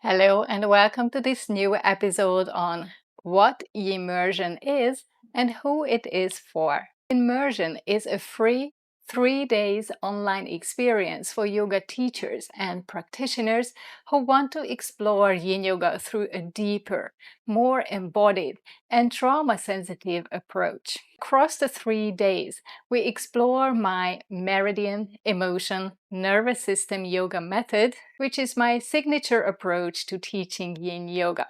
Hello and welcome to this new episode on what YinMersion is and who it is for. YinMersion is a free 3 days online experience for yoga teachers and practitioners who want to explore Yin Yoga through a deeper, more embodied and trauma-sensitive approach. Across the 3 days, we explore my meridian, emotion, nervous system yoga method, which is my signature approach to teaching Yin Yoga,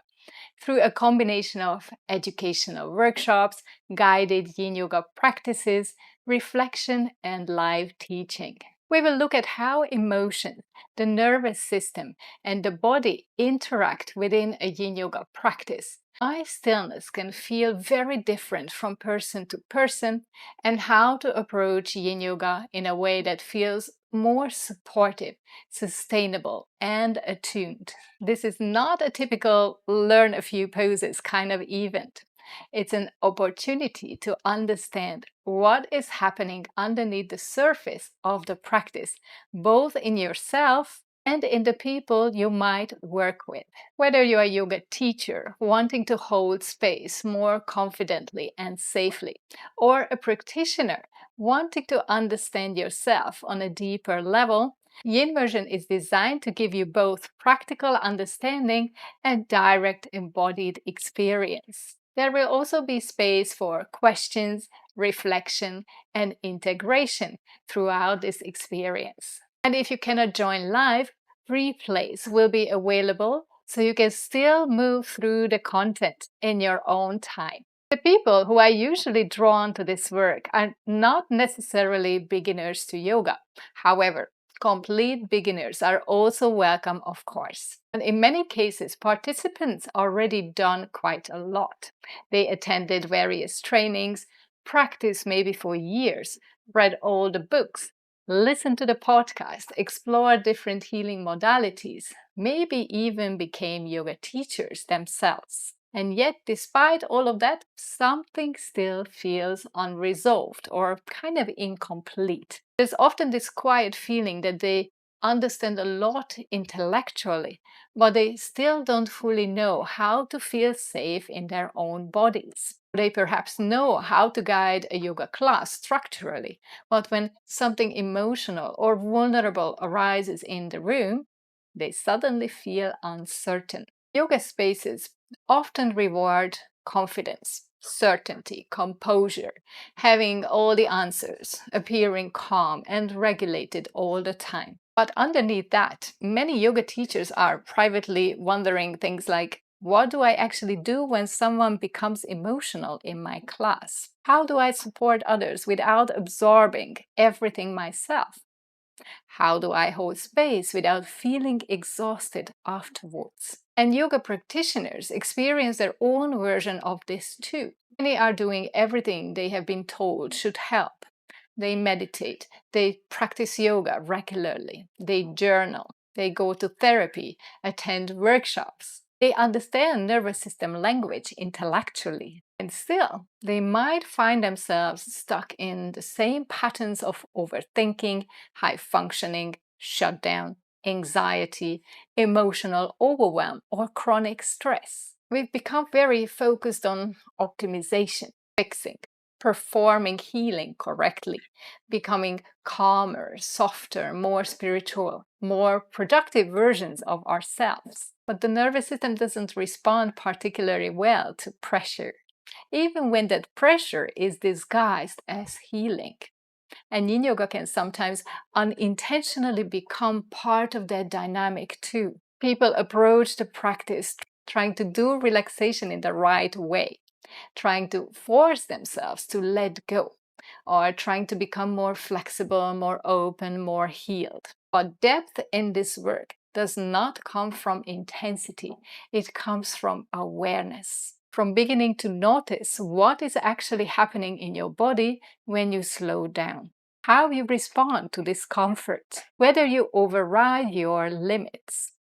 through a combination of educational workshops, guided Yin Yoga practices, reflection, and live teaching. We will look at how emotions, the nervous system, and the body interact within a Yin Yoga practice. Why stillness can feel very different from person to person, and how to approach Yin Yoga in a way that feels more supportive, sustainable, and attuned. This is not a typical learn a few poses kind of event. It's an opportunity to understand what is happening underneath the surface of the practice, both in yourself and in the people you might work with. Whether you're a yoga teacher wanting to hold space more confidently and safely, or a practitioner wanting to understand yourself on a deeper level, YinMersion is designed to give you both practical understanding and direct embodied experience. There will also be space for questions, reflection, and integration throughout this experience. And if you cannot join live, replays will be available so you can still move through the content in your own time. The people who are usually drawn to this work are not necessarily beginners to yoga. However, complete beginners are also welcome, of course. And in many cases, participants already done quite a lot. They attended various trainings, practiced maybe for years, read all the books, listened to the podcast, explored different healing modalities, maybe even became yoga teachers themselves. And yet, despite all of that, something still feels unresolved or kind of incomplete. There's often this quiet feeling that they understand a lot intellectually, but they still don't fully know how to feel safe in their own bodies. They perhaps know how to guide a yoga class structurally, but when something emotional or vulnerable arises in the room, they suddenly feel uncertain. Yoga spaces often reward confidence, certainty, composure, having all the answers, appearing calm and regulated all the time. But underneath that, many yoga teachers are privately wondering things like, what do I actually do when someone becomes emotional in my class? How do I support others without absorbing everything myself? How do I hold space without feeling exhausted afterwards? And yoga practitioners experience their own version of this too. Many are doing everything they have been told should help. They meditate, they practice yoga regularly, they journal, they go to therapy, attend workshops. They understand nervous system language intellectually. And still, they might find themselves stuck in the same patterns of overthinking, high functioning, shutdown, anxiety, emotional overwhelm, or chronic stress. We've become very focused on optimization, fixing, performing healing correctly, becoming calmer, softer, more spiritual, more productive versions of ourselves. But the nervous system doesn't respond particularly well to pressure, even when that pressure is disguised as healing. And Yin Yoga can sometimes unintentionally become part of that dynamic too. People approach the practice trying to do relaxation in the right way, trying to force themselves to let go, or trying to become more flexible, more open, more healed. But depth in this work does not come from intensity, it comes from awareness. From beginning to notice what is actually happening in your body when you slow down, how you respond to discomfort, whether you override your limits,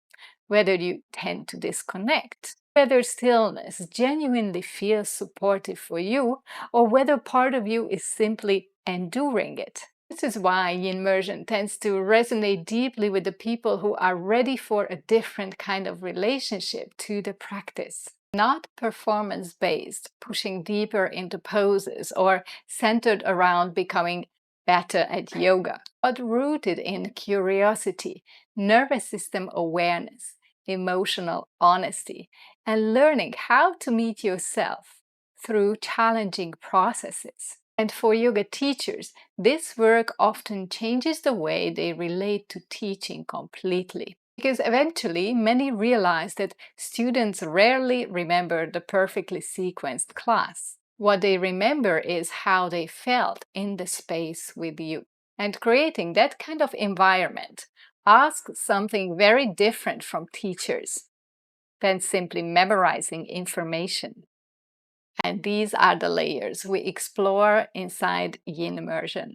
whether you tend to disconnect, whether stillness genuinely feels supportive for you, or whether part of you is simply enduring it. This is why YinMersion tends to resonate deeply with the people who are ready for a different kind of relationship to the practice. Not performance-based, pushing deeper into poses or centered around becoming better at yoga, but rooted in curiosity, nervous system awareness, emotional honesty, and learning how to meet yourself through challenging processes. And for yoga teachers, this work often changes the way they relate to teaching completely. Because eventually, many realize that students rarely remember the perfectly sequenced class. What they remember is how they felt in the space with you. And creating that kind of environment asks something very different from teachers than simply memorizing information. And these are the layers we explore inside YinMersion.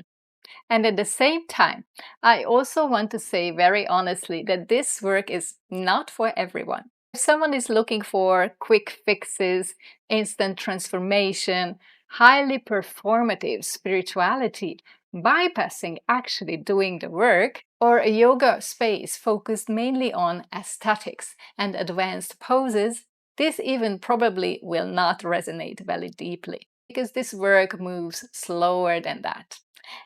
And at the same time, I also want to say very honestly that this work is not for everyone. If someone is looking for quick fixes, instant transformation, highly performative spirituality, bypassing actually doing the work, or a yoga space focused mainly on aesthetics and advanced poses, this even probably will not resonate very deeply, because this work moves slower than that.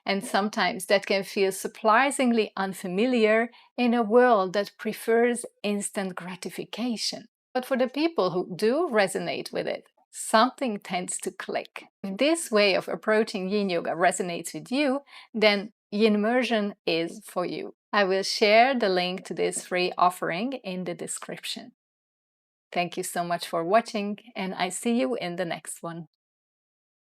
And sometimes that can feel surprisingly unfamiliar in a world that prefers instant gratification. But for the people who do resonate with it, something tends to click. If this way of approaching yin yoga resonates with you, then YinMersion is for you. I will share the link to this free offering in the description. Thank you so much for watching, and I see you in the next one.